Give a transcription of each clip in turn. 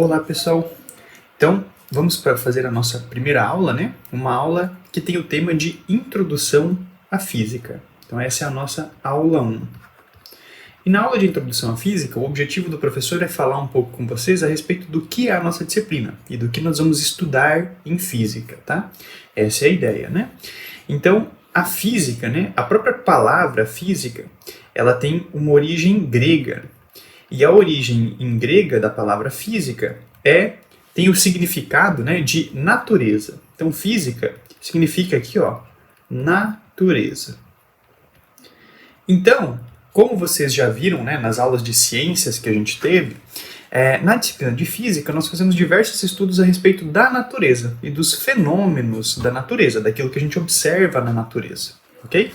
Olá, pessoal! Então, vamos para fazer a nossa primeira aula, né? Uma aula que tem o tema de Introdução à Física. Então, essa é a nossa aula 1. E na aula de Introdução à Física, o objetivo do professor é falar um pouco com vocês a respeito do que é a nossa disciplina e do que nós vamos estudar em Física, tá? Essa é a ideia, né? Então, a Física, né? A própria palavra Física, ela tem uma origem grega. E a origem em grega da palavra física tem o significado, né, de natureza. Então, física significa aqui, ó, natureza. Então, como vocês já viram, né, nas aulas de ciências que a gente teve, na disciplina de física nós fazemos diversos estudos a respeito da natureza e dos fenômenos da natureza, daquilo que a gente observa na natureza, ok?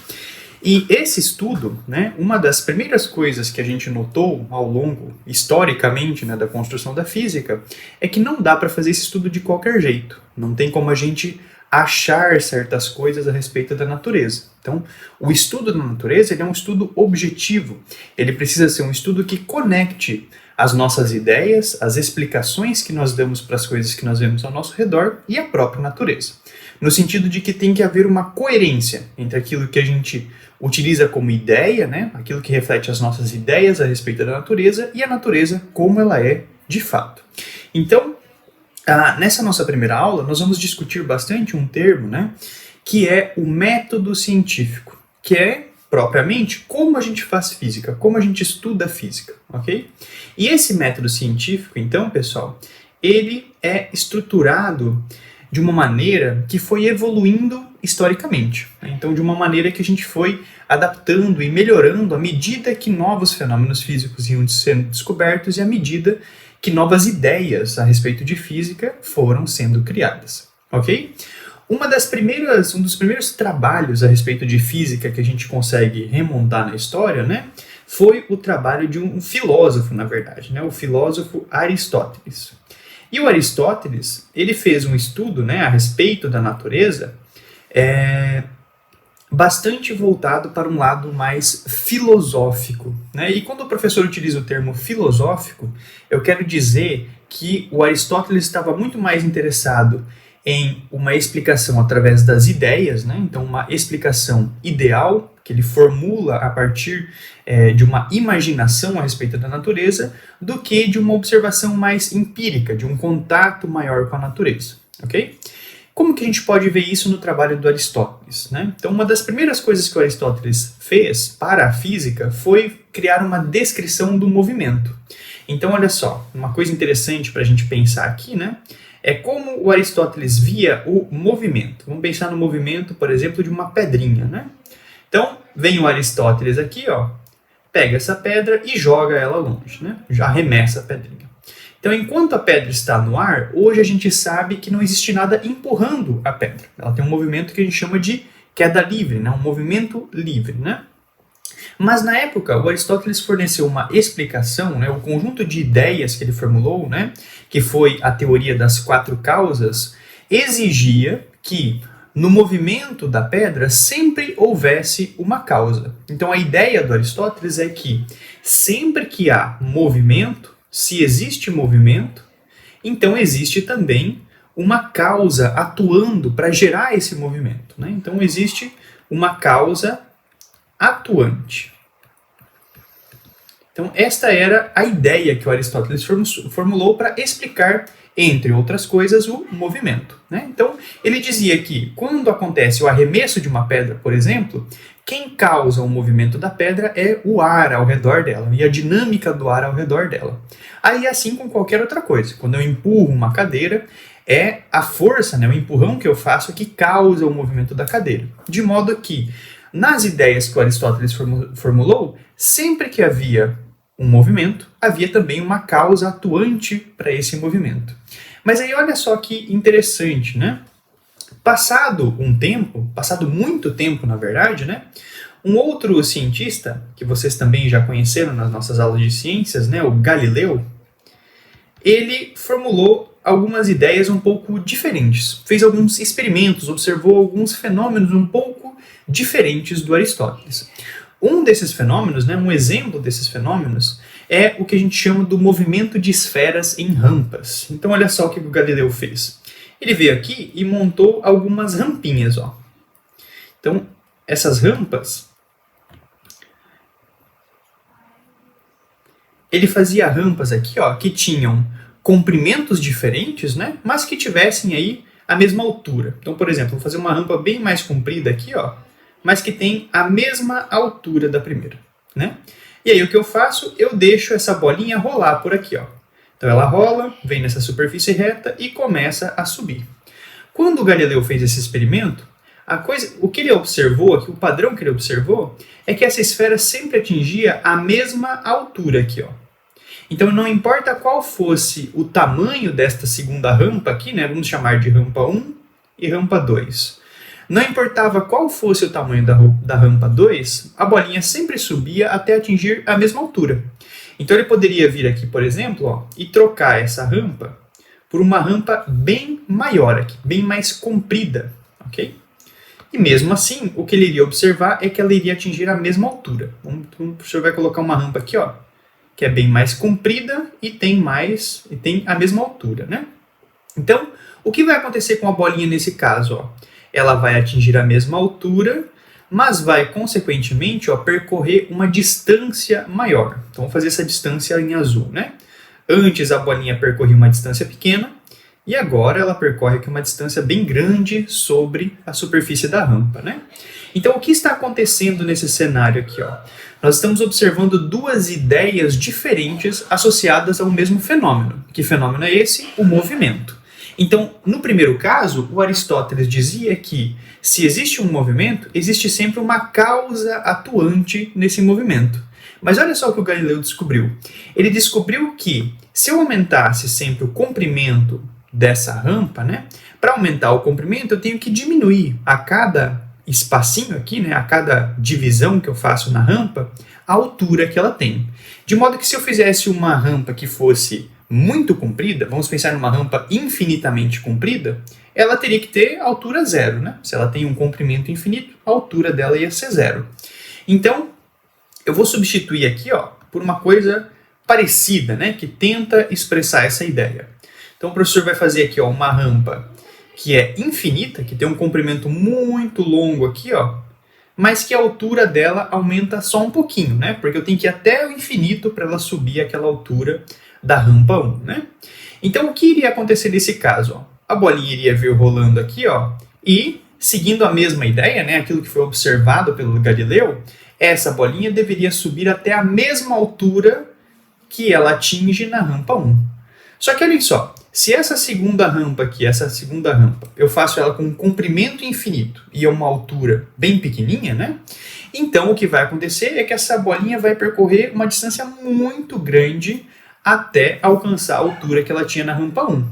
E esse estudo, né, uma das primeiras coisas que a gente notou ao longo, historicamente, né, da construção da física, é que não dá para fazer esse estudo de qualquer jeito. Não tem como a gente achar certas coisas a respeito da natureza. Então, o estudo da natureza ele é um estudo objetivo. Ele precisa ser um estudo que conecte as nossas ideias, as explicações que nós damos para as coisas que nós vemos ao nosso redor e a própria natureza. No sentido de que tem que haver uma coerência entre aquilo que a gente utiliza como ideia, né, aquilo que reflete as nossas ideias a respeito da natureza e a natureza como ela é de fato. Então, nessa nossa primeira aula, nós vamos discutir bastante um termo, né, que é o método científico, que é propriamente como a gente faz física, como a gente estuda física, ok? E esse método científico, então, pessoal, ele é estruturado de uma maneira que foi evoluindo historicamente. Né? Então, de uma maneira que a gente foi adaptando e melhorando à medida que novos fenômenos físicos iam sendo descobertos e à medida que novas ideias a respeito de física foram sendo criadas, ok? Um dos primeiros trabalhos a respeito de física que a gente consegue remontar na história, né, foi o trabalho de um filósofo, na verdade, né, o filósofo Aristóteles. E o Aristóteles, ele fez um estudo, né, a respeito da natureza, bastante voltado para um lado mais filosófico, né? E quando o professor utiliza o termo filosófico, eu quero dizer que o Aristóteles estava muito mais interessado em uma explicação através das ideias, né? Então uma explicação ideal que ele formula a partir de uma imaginação a respeito da natureza, do que de uma observação mais empírica, de um contato maior com a natureza, ok? Como que a gente pode ver isso no trabalho do Aristóteles, né? Então, uma das primeiras coisas que o Aristóteles fez para a física foi criar uma descrição do movimento. Então, olha só, uma coisa interessante para a gente pensar aqui, né? É como o Aristóteles via o movimento. Vamos pensar no movimento, por exemplo, de uma pedrinha, né? Então, vem o Aristóteles aqui, ó, pega essa pedra e joga ela longe, né? Já arremessa a pedrinha. Então, enquanto a pedra está no ar, hoje a gente sabe que não existe nada empurrando a pedra. Ela tem um movimento que a gente chama de queda livre, né? Um movimento livre, né? Mas na época, o Aristóteles forneceu uma explicação, né? O conjunto de ideias que ele formulou, né? Que foi a teoria das 4 causas, exigia que no movimento da pedra sempre houvesse uma causa. Então, a ideia do Aristóteles é que sempre que há movimento, se existe movimento, então existe também uma causa atuando para gerar esse movimento, né? Então existe uma causa atuante. Então esta era a ideia que o Aristóteles formulou para explicar, entre outras coisas, o movimento, né? Então ele dizia que quando acontece o arremesso de uma pedra, por exemplo, quem causa o movimento da pedra é o ar ao redor dela e a dinâmica do ar ao redor dela. Aí assim com qualquer outra coisa. Quando eu empurro uma cadeira, é a força, né, o empurrão que eu faço que causa o movimento da cadeira. De modo que, nas ideias que o Aristóteles formulou, sempre que havia um movimento, havia também uma causa atuante para esse movimento. Mas aí olha só que interessante, né? Passado muito tempo, na verdade, né? Um outro cientista, que vocês também já conheceram nas nossas aulas de ciências, né? O Galileu, ele formulou algumas ideias um pouco diferentes. Fez alguns experimentos, observou alguns fenômenos um pouco diferentes do Aristóteles. Um desses fenômenos, né, um exemplo desses fenômenos, é o que a gente chama do movimento de esferas em rampas. Então olha só o que o Galileu fez. Ele veio aqui e montou algumas rampinhas, ó. Então, essas rampas, ele fazia rampas aqui, ó, que tinham comprimentos diferentes, né, mas que tivessem aí a mesma altura. Então, por exemplo, vou fazer uma rampa bem mais comprida aqui, ó, mas que tem a mesma altura da primeira, né? E aí o que eu faço? Eu deixo essa bolinha rolar por aqui, ó. Então ela rola, vem nessa superfície reta e começa a subir. Quando o Galileu fez esse experimento, o que ele observou, o padrão que ele observou, é que essa esfera sempre atingia a mesma altura aqui, ó. Então não importa qual fosse o tamanho desta segunda rampa aqui, né? Vamos chamar de rampa 1 e rampa 2. Não importava qual fosse o tamanho da rampa 2, a bolinha sempre subia até atingir a mesma altura. Então ele poderia vir aqui, por exemplo, ó, e trocar essa rampa por uma rampa bem maior aqui, bem mais comprida, ok? E mesmo assim, o que ele iria observar é que ela iria atingir a mesma altura. Então, o professor vai colocar uma rampa aqui, ó, que é bem mais comprida e tem a mesma altura, né? Então, o que vai acontecer com a bolinha nesse caso, ó? Ela vai atingir a mesma altura, mas vai, consequentemente, ó, percorrer uma distância maior. Então, vamos fazer essa distância em azul, né? Antes a bolinha percorria uma distância pequena, e agora ela percorre aqui uma distância bem grande sobre a superfície da rampa, né? Então, o que está acontecendo nesse cenário aqui, ó? Nós estamos observando duas ideias diferentes associadas ao mesmo fenômeno. Que fenômeno é esse? O movimento. Então, no primeiro caso, o Aristóteles dizia que se existe um movimento, existe sempre uma causa atuante nesse movimento. Mas olha só o que o Galileu descobriu. Ele descobriu que se eu aumentasse sempre o comprimento dessa rampa, né, para aumentar o comprimento eu tenho que diminuir a cada espacinho aqui, né, a cada divisão que eu faço na rampa, a altura que ela tem. De modo que se eu fizesse uma rampa que fosse muito comprida, vamos pensar numa rampa infinitamente comprida, ela teria que ter altura zero, né? Se ela tem um comprimento infinito, a altura dela ia ser zero. Então, eu vou substituir aqui, ó, por uma coisa parecida, né, que tenta expressar essa ideia. Então, o professor vai fazer aqui, ó, uma rampa que é infinita, que tem um comprimento muito longo aqui, ó, mas que a altura dela aumenta só um pouquinho, né? Porque eu tenho que ir até o infinito para ela subir aquela altura da rampa 1, né? Então, o que iria acontecer nesse caso? Ó? A bolinha iria vir rolando aqui, ó, e, seguindo a mesma ideia, né, aquilo que foi observado pelo Galileu, essa bolinha deveria subir até a mesma altura que ela atinge na rampa 1. Só que olha só, se essa segunda rampa aqui, eu faço ela com um comprimento infinito e uma altura bem pequenininha, né? Então, o que vai acontecer é que essa bolinha vai percorrer uma distância muito grande até alcançar a altura que ela tinha na rampa 1.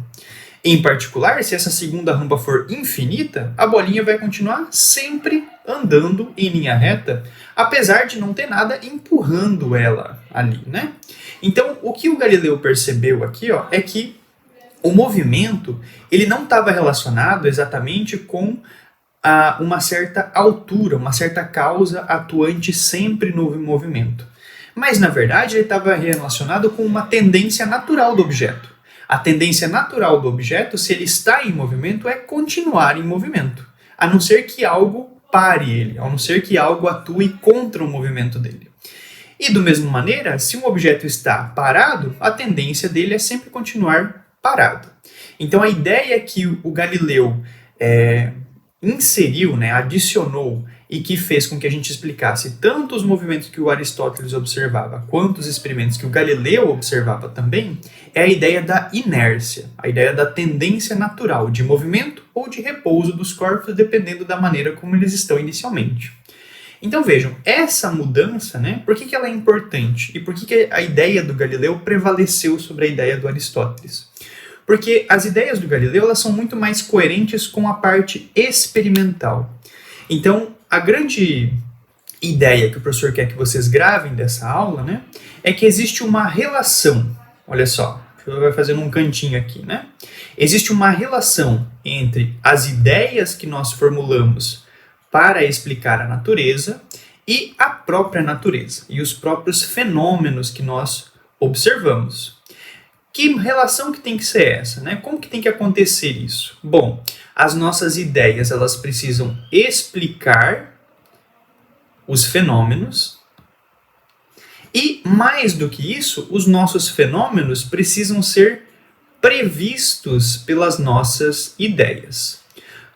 Em particular, se essa segunda rampa for infinita, a bolinha vai continuar sempre andando em linha reta, apesar de não ter nada empurrando ela ali, né? Então, o que o Galileu percebeu aqui, ó, é que o movimento ele não estava relacionado exatamente com uma certa altura, uma certa causa atuante sempre no movimento. Mas, na verdade, ele estava relacionado com uma tendência natural do objeto. A tendência natural do objeto, se ele está em movimento, é continuar em movimento, a não ser que algo pare ele, a não ser que algo atue contra o movimento dele. E, da mesma maneira, se um objeto está parado, a tendência dele é sempre continuar parado. Então, a ideia que o Galileu inseriu, né, adicionou e que fez com que a gente explicasse tanto os movimentos que o Aristóteles observava, quanto os experimentos que o Galileu observava também, é a ideia da inércia, a ideia da tendência natural de movimento ou de repouso dos corpos, dependendo da maneira como eles estão inicialmente. Então vejam, essa mudança, né, por que ela é importante? E por que a ideia do Galileu prevaleceu sobre a ideia do Aristóteles? Porque as ideias do Galileu elas são muito mais coerentes com a parte experimental. Então, a grande ideia que o professor quer que vocês gravem dessa aula, né, é que existe uma relação. Olha só, o professor vai fazendo um cantinho aqui, né? Existe uma relação entre as ideias que nós formulamos para explicar a natureza e a própria natureza, e os próprios fenômenos que nós observamos. Que relação que tem que ser essa, né? Como que tem que acontecer isso? Bom, as nossas ideias, elas precisam explicar os fenômenos e, mais do que isso, os nossos fenômenos precisam ser previstos pelas nossas ideias.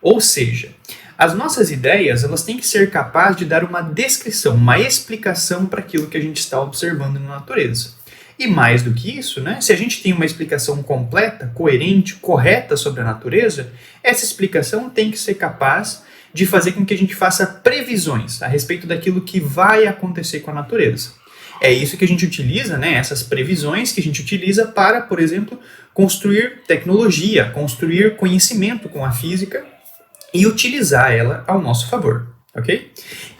Ou seja, as nossas ideias, elas têm que ser capazes de dar uma descrição, uma explicação para aquilo que a gente está observando na natureza. E mais do que isso, né, se a gente tem uma explicação completa, coerente, correta sobre a natureza, essa explicação tem que ser capaz de fazer com que a gente faça previsões a respeito daquilo que vai acontecer com a natureza. É isso que a gente utiliza, né, essas previsões que a gente utiliza para, por exemplo, construir tecnologia, construir conhecimento com a física e utilizar ela ao nosso favor, ok?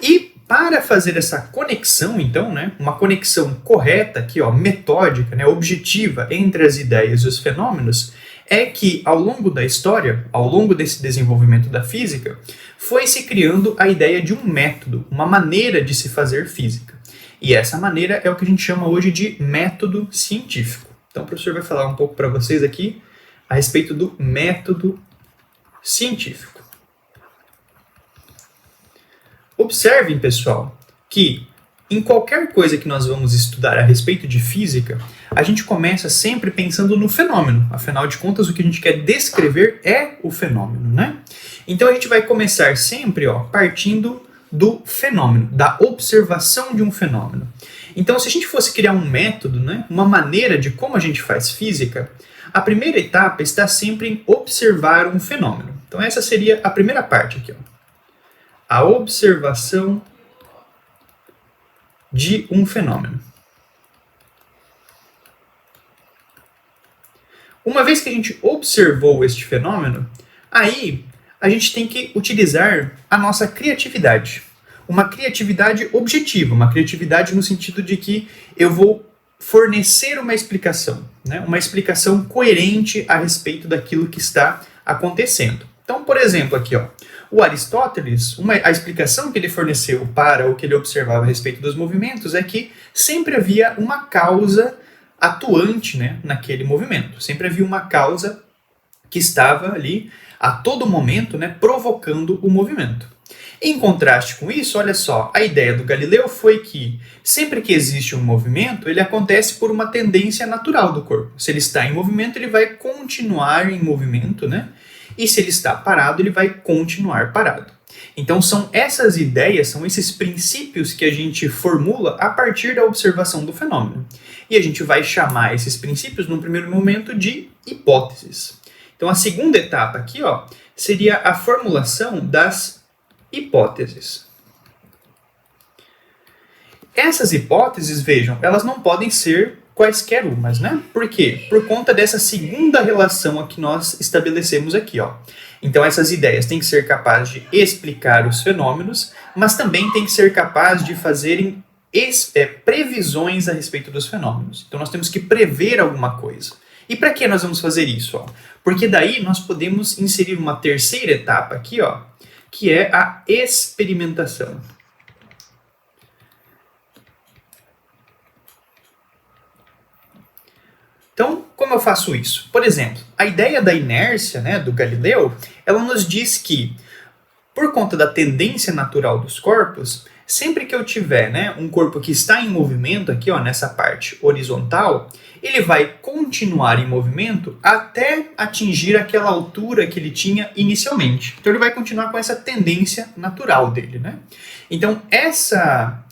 E para fazer essa conexão, então, né, uma conexão correta, aqui, ó, metódica, né, objetiva entre as ideias e os fenômenos, é que ao longo da história, ao longo desse desenvolvimento da física, foi se criando a ideia de um método, uma maneira de se fazer física. E essa maneira é o que a gente chama hoje de método científico. Então o professor vai falar um pouco para vocês aqui a respeito do método científico. Observem, pessoal, que em qualquer coisa que nós vamos estudar a respeito de física, a gente começa sempre pensando no fenômeno. Afinal de contas, o que a gente quer descrever é o fenômeno, né? Então a gente vai começar sempre, ó, partindo do fenômeno, da observação de um fenômeno. Então, se a gente fosse criar um método, né, uma maneira de como a gente faz física, a primeira etapa está sempre em observar um fenômeno. Então essa seria a primeira parte aqui, ó. A observação de um fenômeno. Uma vez que a gente observou este fenômeno, aí a gente tem que utilizar a nossa criatividade. Uma criatividade objetiva, uma criatividade no sentido de que eu vou fornecer uma explicação, né? Uma explicação coerente a respeito daquilo que está acontecendo. Então, por exemplo, aqui, ó, o Aristóteles, a explicação que ele forneceu para o que ele observava a respeito dos movimentos é que sempre havia uma causa atuante, né, naquele movimento. Sempre havia uma causa que estava ali a todo momento, né, provocando o movimento. Em contraste com isso, olha só, a ideia do Galileu foi que sempre que existe um movimento, ele acontece por uma tendência natural do corpo. Se ele está em movimento, ele vai continuar em movimento, né? E se ele está parado, ele vai continuar parado. Então são essas ideias, são esses princípios que a gente formula a partir da observação do fenômeno. E a gente vai chamar esses princípios, num primeiro momento, de hipóteses. Então a segunda etapa aqui, ó, seria a formulação das hipóteses. Essas hipóteses, vejam, elas não podem ser quaisquer umas, né? Por quê? Por conta dessa segunda relação que nós estabelecemos aqui, ó. Então essas ideias têm que ser capazes de explicar os fenômenos, mas também têm que ser capazes de fazerem previsões a respeito dos fenômenos. Então nós temos que prever alguma coisa. E para que nós vamos fazer isso? Ó? Porque daí nós podemos inserir uma terceira etapa aqui, ó, que é a experimentação. Então, como eu faço isso? Por exemplo, a ideia da inércia, né, do Galileu, ela nos diz que, por conta da tendência natural dos corpos, sempre que eu tiver, né, um corpo que está em movimento, aqui, ó, nessa parte horizontal, ele vai continuar em movimento até atingir aquela altura que ele tinha inicialmente. Então ele vai continuar com essa tendência natural dele, né? Então essa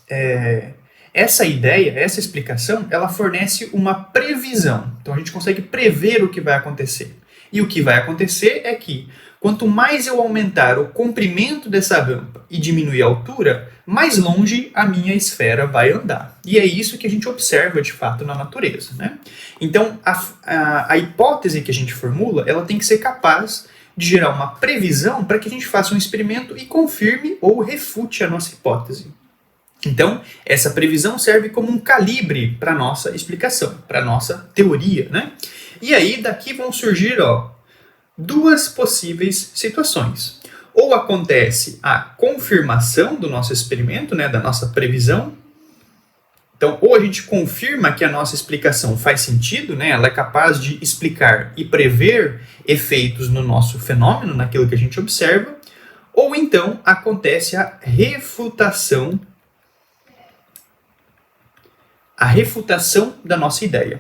ideia, essa explicação, ela fornece uma previsão. Então a gente consegue prever o que vai acontecer. E o que vai acontecer é que, quanto mais eu aumentar o comprimento dessa rampa e diminuir a altura, mais longe a minha esfera vai andar. E é isso que a gente observa, de fato, na natureza, né? Então, a hipótese que a gente formula, ela tem que ser capaz de gerar uma previsão para que a gente faça um experimento e confirme ou refute a nossa hipótese. Então, essa previsão serve como um calibre para a nossa explicação, para a nossa teoria, né? E aí, daqui vão surgir, ó, duas possíveis situações. Ou acontece a confirmação do nosso experimento, né, da nossa previsão, Então, ou a gente confirma que a nossa explicação faz sentido, né? Ela é capaz de explicar e prever efeitos no nosso fenômeno, naquilo que a gente observa, ou então acontece a refutação da nossa ideia.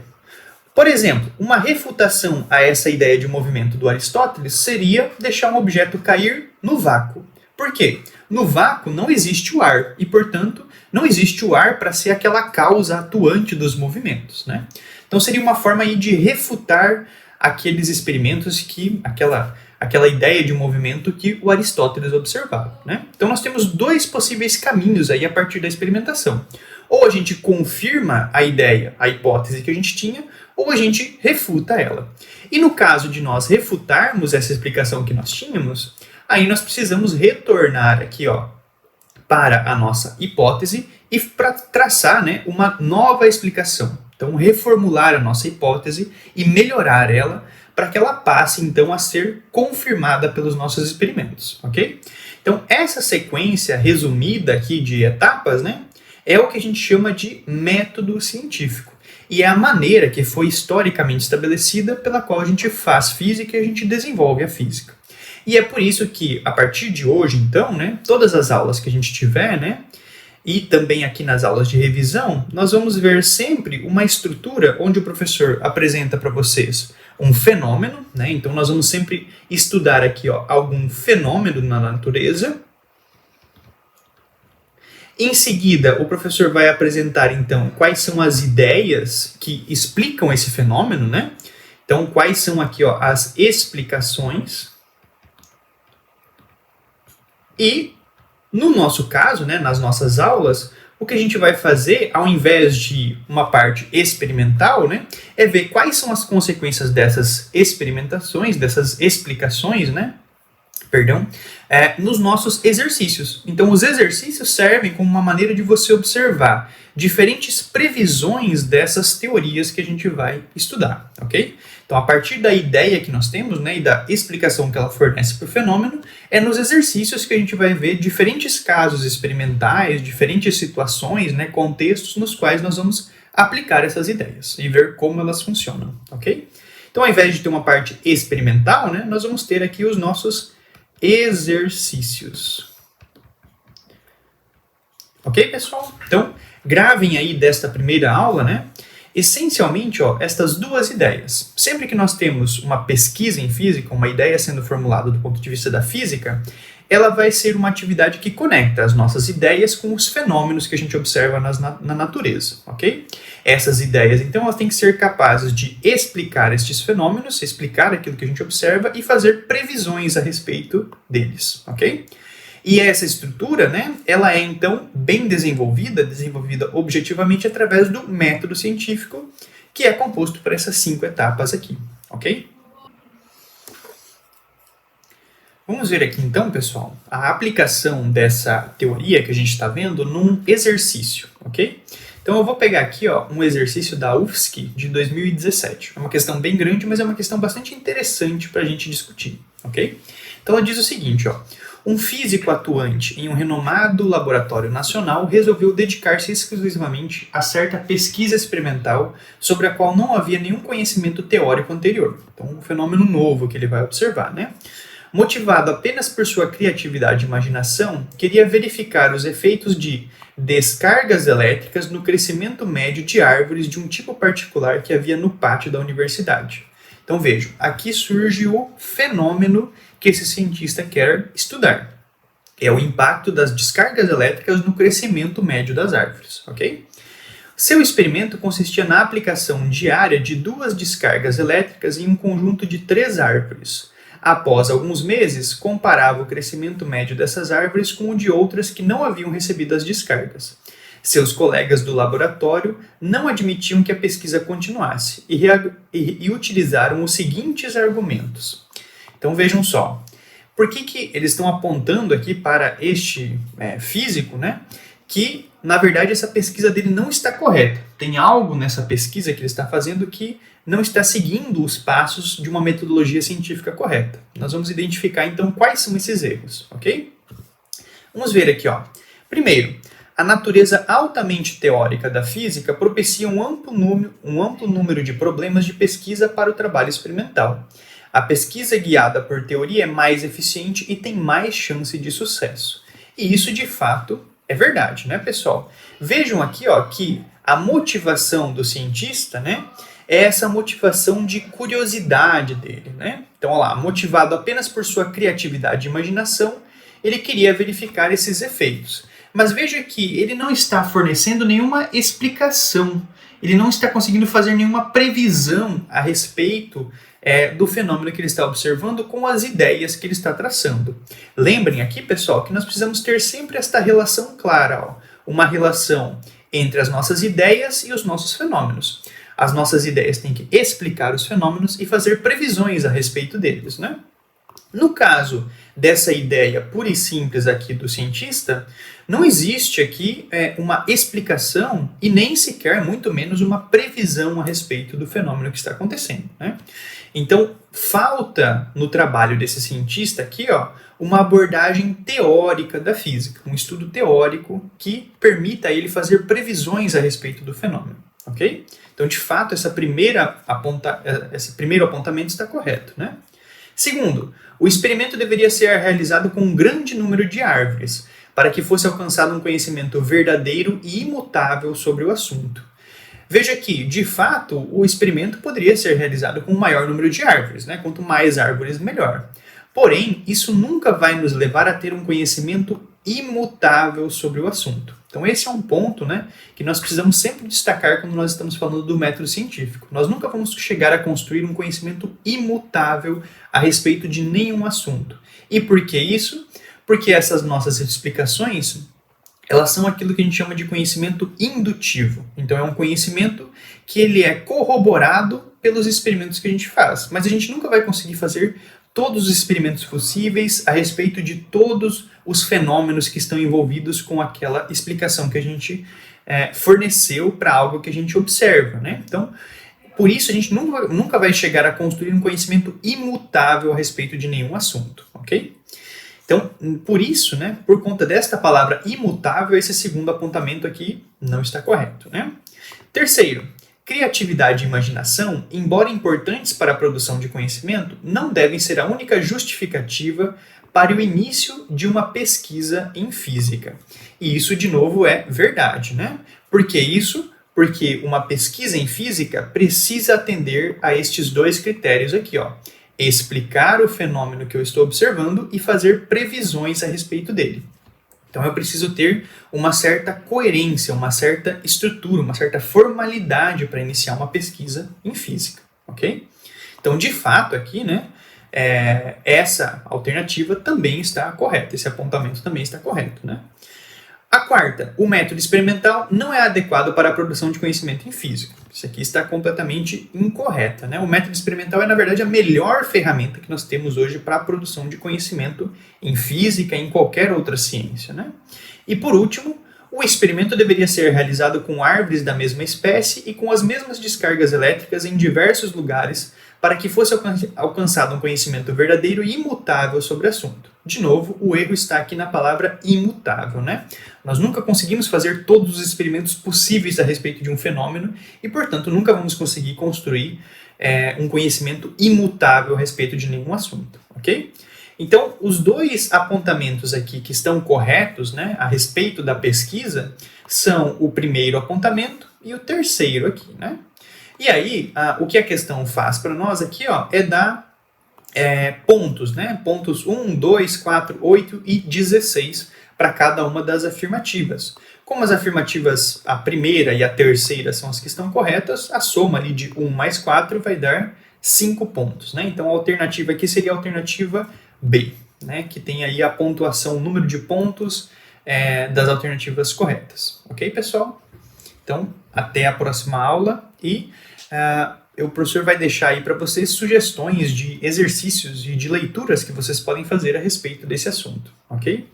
Por exemplo, uma refutação a essa ideia de movimento do Aristóteles seria deixar um objeto cair no vácuo. Por quê? No vácuo não existe o ar e, portanto, não existe o ar para ser aquela causa atuante dos movimentos, né? Então seria uma forma aí de refutar aqueles experimentos que aquela ideia de movimento que o Aristóteles observava, né? Então nós temos dois possíveis caminhos aí a partir da experimentação. Ou a gente confirma a ideia, a hipótese que a gente tinha, ou a gente refuta ela. E no caso de nós refutarmos essa explicação que nós tínhamos, aí nós precisamos retornar aqui, ó, para a nossa hipótese e para traçar, né, uma nova explicação. Então, reformular a nossa hipótese e melhorar ela para que ela passe, então, a ser confirmada pelos nossos experimentos, ok? Então, essa sequência resumida aqui de etapas, né, é o que a gente chama de método científico. E é a maneira que foi historicamente estabelecida pela qual a gente faz física e a gente desenvolve a física. E é por isso que, a partir de hoje, então, né, todas as aulas que a gente tiver, né, e também aqui nas aulas de revisão, nós vamos ver sempre uma estrutura onde o professor apresenta para vocês um fenômeno, né, então nós vamos sempre estudar aqui, ó, algum fenômeno na natureza. Em seguida, o professor vai apresentar, então, quais são as ideias que explicam esse fenômeno, né? Então, quais são aqui, ó, as explicações. E, no nosso caso, né, nas nossas aulas, o que a gente vai fazer, ao invés de uma parte experimental, né, é ver quais são as consequências dessas experimentações, dessas explicações, né? Nos nossos exercícios. Então, os exercícios servem como uma maneira de você observar diferentes previsões dessas teorias que a gente vai estudar, ok? Então, a partir da ideia que nós temos, né, e da explicação que ela fornece para o fenômeno, é nos exercícios que a gente vai ver diferentes casos experimentais, diferentes situações, né, contextos nos quais nós vamos aplicar essas ideias e ver como elas funcionam, ok? Então, ao invés de ter uma parte experimental, né, nós vamos ter aqui os nossos exercícios. Ok, pessoal? Então, gravem aí desta primeira aula, né? Essencialmente, ó, estas duas ideias. Sempre que nós temos uma pesquisa em física, uma ideia sendo formulada do ponto de vista da física, ela vai ser uma atividade que conecta as nossas ideias com os fenômenos que a gente observa na natureza, ok? Essas ideias, então, elas têm que ser capazes de explicar estes fenômenos, explicar aquilo que a gente observa e fazer previsões a respeito deles, ok? E essa estrutura, né, ela é, então, bem desenvolvida objetivamente através do método científico, que é composto por essas 5 etapas aqui, ok? Vamos ver aqui então, pessoal, a aplicação dessa teoria que a gente está vendo num exercício, ok? Então eu vou pegar aqui, ó, um exercício da UFSC de 2017. É uma questão bem grande, mas é uma questão bastante interessante para a gente discutir, ok? Então ela diz o seguinte, ó, um físico atuante em um renomado laboratório nacional resolveu dedicar-se exclusivamente a certa pesquisa experimental sobre a qual não havia nenhum conhecimento teórico anterior. Então um fenômeno novo que ele vai observar, né? Motivado apenas por sua criatividade e imaginação, queria verificar os efeitos de descargas elétricas no crescimento médio de árvores de um tipo particular que havia no pátio da universidade. Então vejam, aqui surge o fenômeno que esse cientista quer estudar. É o impacto das descargas elétricas no crescimento médio das árvores, ok? Seu experimento consistia na aplicação diária de 2 descargas elétricas em um conjunto de 3 árvores. Após alguns meses, comparava o crescimento médio dessas árvores com o de outras que não haviam recebido as descargas. Seus colegas do laboratório não admitiam que a pesquisa continuasse e utilizaram os seguintes argumentos. Então vejam só, por que eles estão apontando aqui para este físico, né, que na verdade essa pesquisa dele não está correta. Tem algo nessa pesquisa que ele está fazendo que não está seguindo os passos de uma metodologia científica correta. Nós vamos identificar então quais são esses erros, ok? Vamos ver aqui, ó. Primeiro, A natureza altamente teórica da física propicia um amplo número de problemas de pesquisa para o trabalho experimental. A pesquisa guiada por teoria é mais eficiente e tem mais chance de sucesso. E isso, de fato, é verdade, né, pessoal? Vejam aqui, ó, que a motivação do cientista, né, é essa motivação de curiosidade dele, né? Então, olha lá, motivado apenas por sua criatividade e imaginação, ele queria verificar esses efeitos. Mas veja que ele não está fornecendo nenhuma explicação, ele não está conseguindo fazer nenhuma previsão a respeito do fenômeno que ele está observando com as ideias que ele está traçando. Lembrem aqui, pessoal, que nós precisamos ter sempre esta relação clara, ó, uma relação entre as nossas ideias e os nossos fenômenos. As nossas ideias têm que explicar os fenômenos e fazer previsões a respeito deles, né? No caso dessa ideia pura e simples aqui do cientista, não existe aqui uma explicação e nem sequer, muito menos, uma previsão a respeito do fenômeno que está acontecendo, né? Então, falta no trabalho desse cientista aqui, ó, uma abordagem teórica da física, um estudo teórico que permita a ele fazer previsões a respeito do fenômeno, ok? Então, de fato, esse primeiro apontamento está correto, né? Segundo, o experimento deveria ser realizado com um grande número de árvores, para que fosse alcançado um conhecimento verdadeiro e imutável sobre o assunto. Veja que, de fato, o experimento poderia ser realizado com um maior número de árvores, né? Quanto mais árvores, melhor. Porém, isso nunca vai nos levar a ter um conhecimento imutável sobre o assunto. Então esse é um ponto, né, que nós precisamos sempre destacar quando nós estamos falando do método científico. Nós nunca vamos chegar a construir um conhecimento imutável a respeito de nenhum assunto. E por que isso? Porque essas nossas explicações, elas são aquilo que a gente chama de conhecimento indutivo. Então é um conhecimento que ele é corroborado pelos experimentos que a gente faz. Mas a gente nunca vai conseguir fazer todos os experimentos possíveis a respeito de todos os fenômenos que estão envolvidos com aquela explicação que a gente forneceu para algo que a gente observa, né? Então, por isso a gente nunca vai chegar a construir um conhecimento imutável a respeito de nenhum assunto, ok? Então, por isso, né, por conta desta palavra imutável, esse segundo apontamento aqui não está correto, né? Terceiro, criatividade e imaginação, embora importantes para a produção de conhecimento, não devem ser a única justificativa para o início de uma pesquisa em física. E isso, de novo, é verdade, né? Por que isso? Porque uma pesquisa em física precisa atender a estes dois critérios aqui, ó. Explicar o fenômeno que eu estou observando e fazer previsões a respeito dele. Então eu preciso ter uma certa coerência, uma certa estrutura, uma certa formalidade para iniciar uma pesquisa em física, ok? Então, de fato, aqui, né, essa alternativa também está correta, esse apontamento também está correto, né? A quarta, o método experimental não é adequado para a produção de conhecimento em física. Isso aqui está completamente incorreta, né? O método experimental é, na verdade, a melhor ferramenta que nós temos hoje para a produção de conhecimento em física e em qualquer outra ciência, né? E, por último, o experimento deveria ser realizado com árvores da mesma espécie e com as mesmas descargas elétricas em diversos lugares para que fosse alcançado um conhecimento verdadeiro e imutável sobre o assunto. De novo, o erro está aqui na palavra imutável, né? Nós nunca conseguimos fazer todos os experimentos possíveis a respeito de um fenômeno e, portanto, nunca vamos conseguir construir um conhecimento imutável a respeito de nenhum assunto, ok? Então, os dois apontamentos aqui que estão corretos, né, a respeito da pesquisa são o primeiro apontamento e o terceiro aqui, né? E aí, o que a questão faz para nós aqui, ó, é dar pontos, né? Pontos 1, 2, 4, 8 e 16 para cada uma das afirmativas. Como as afirmativas, a primeira e a terceira são as que estão corretas, a soma ali de 1 mais 4 vai dar 5 pontos, né? Então a alternativa aqui seria a alternativa B, né? Que tem aí a pontuação, o número de pontos das alternativas corretas. Ok, pessoal? Então, até a próxima aula e o professor vai deixar aí para vocês sugestões de exercícios e de leituras que vocês podem fazer a respeito desse assunto, ok?